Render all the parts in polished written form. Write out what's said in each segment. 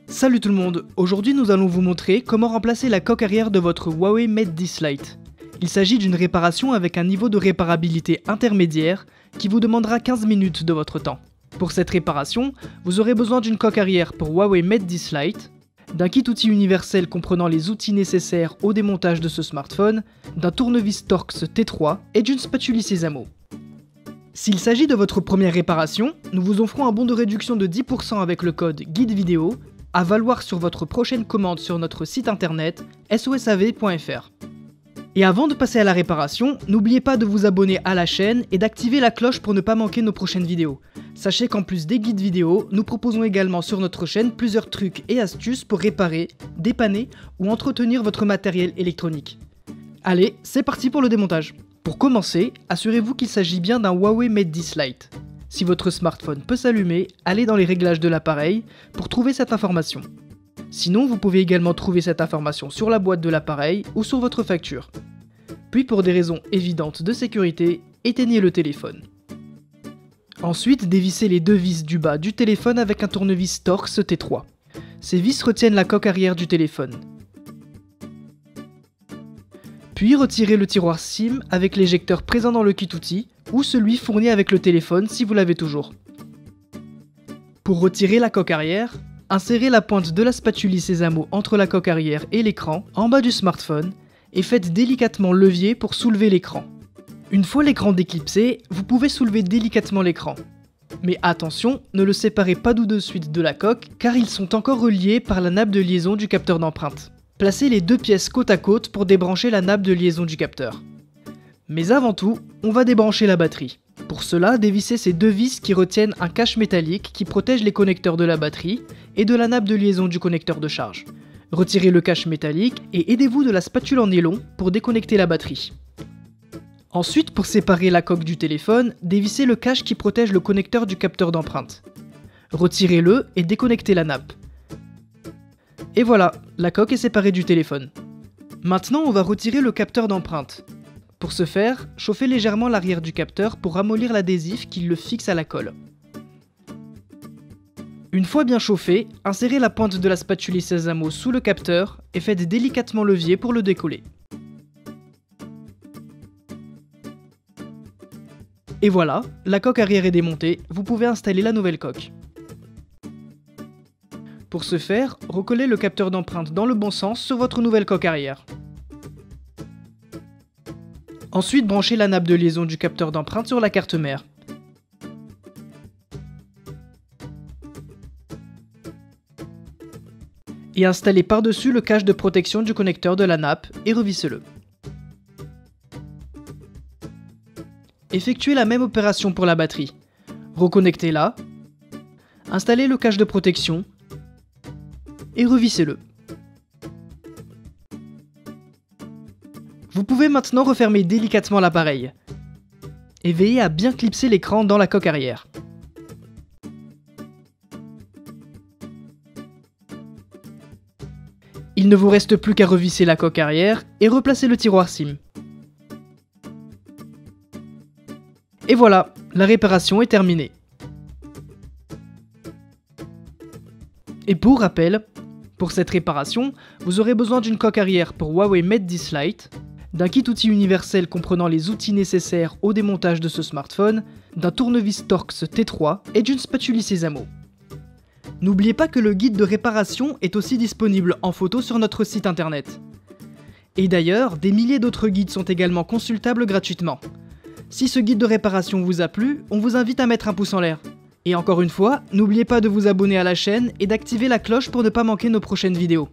Salut tout le monde, aujourd'hui nous allons vous montrer comment remplacer la coque arrière de votre Huawei Mate 10 Lite. Il s'agit d'une réparation avec un niveau de réparabilité intermédiaire qui vous demandera 15 minutes de votre temps. Pour cette réparation, vous aurez besoin d'une coque arrière pour Huawei Mate 10 Lite, d'un kit outil universel comprenant les outils nécessaires au démontage de ce smartphone, d'un tournevis Torx T3 et d'une spatule Sésamo. S'il s'agit de votre première réparation, nous vous offrons un bon de réduction de 10% avec le code GUIDE-VIDEO à valoir sur votre prochaine commande sur notre site internet sosav.fr. Et avant de passer à la réparation, n'oubliez pas de vous abonner à la chaîne et d'activer la cloche pour ne pas manquer nos prochaines vidéos. Sachez qu'en plus des guides vidéo, nous proposons également sur notre chaîne plusieurs trucs et astuces pour réparer, dépanner ou entretenir votre matériel électronique. Allez, c'est parti pour le démontage. Pour commencer, assurez-vous qu'il s'agit bien d'un Huawei Mate 10 Lite. Si votre smartphone peut s'allumer, allez dans les réglages de l'appareil pour trouver cette information. Sinon, vous pouvez également trouver cette information sur la boîte de l'appareil ou sur votre facture. Puis pour des raisons évidentes de sécurité, éteignez le téléphone. Ensuite, dévissez les deux vis du bas du téléphone avec un tournevis Torx T3. Ces vis retiennent la coque arrière du téléphone. Puis retirez le tiroir SIM avec l'éjecteur présent dans le kit outil ou celui fourni avec le téléphone si vous l'avez toujours. Pour retirer la coque arrière, insérez la pointe de la spatule Sésamo entre la coque arrière et l'écran en bas du smartphone et faites délicatement levier pour soulever l'écran. Une fois l'écran déclipsé, vous pouvez soulever délicatement l'écran. Mais attention, ne le séparez pas tout de suite de la coque car ils sont encore reliés par la nappe de liaison du capteur d'empreinte. Placez les deux pièces côte à côte pour débrancher la nappe de liaison du capteur. Mais avant tout, on va débrancher la batterie. Pour cela, dévissez ces deux vis qui retiennent un cache métallique qui protège les connecteurs de la batterie et de la nappe de liaison du connecteur de charge. Retirez le cache métallique et aidez-vous de la spatule en nylon pour déconnecter la batterie. Ensuite, pour séparer la coque du téléphone, dévissez le cache qui protège le connecteur du capteur d'empreinte. Retirez-le et déconnectez la nappe. Et voilà, la coque est séparée du téléphone. Maintenant, on va retirer le capteur d'empreinte. Pour ce faire, chauffez légèrement l'arrière du capteur pour ramollir l'adhésif qui le fixe à la colle. Une fois bien chauffé, insérez la pointe de la spatule Sésamo sous le capteur et faites délicatement levier pour le décoller. Et voilà, la coque arrière est démontée, vous pouvez installer la nouvelle coque. Pour ce faire, recollez le capteur d'empreinte dans le bon sens sur votre nouvelle coque arrière. Ensuite, branchez la nappe de liaison du capteur d'empreinte sur la carte mère. Et installez par-dessus le cache de protection du connecteur de la nappe et revissez-le. Effectuez la même opération pour la batterie. Reconnectez-la, installez le cache de protection et revissez-le. Vous pouvez maintenant refermer délicatement l'appareil et veillez à bien clipser l'écran dans la coque arrière. Il ne vous reste plus qu'à revisser la coque arrière et replacer le tiroir SIM. Et voilà, la réparation est terminée. Et pour rappel, pour cette réparation, vous aurez besoin d'une coque arrière pour Huawei Mate 10 Lite, d'un kit outil universel comprenant les outils nécessaires au démontage de ce smartphone, d'un tournevis Torx T3 et d'une spatule Sésamo. N'oubliez pas que le guide de réparation est aussi disponible en photo sur notre site internet. Et d'ailleurs, des milliers d'autres guides sont également consultables gratuitement. Si ce guide de réparation vous a plu, on vous invite à mettre un pouce en l'air. Et encore une fois, n'oubliez pas de vous abonner à la chaîne et d'activer la cloche pour ne pas manquer nos prochaines vidéos.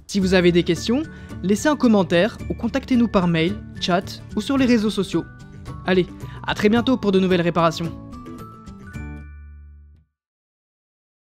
Si vous avez des questions, laissez un commentaire ou contactez-nous par mail, chat ou sur les réseaux sociaux. Allez, à très bientôt pour de nouvelles réparations.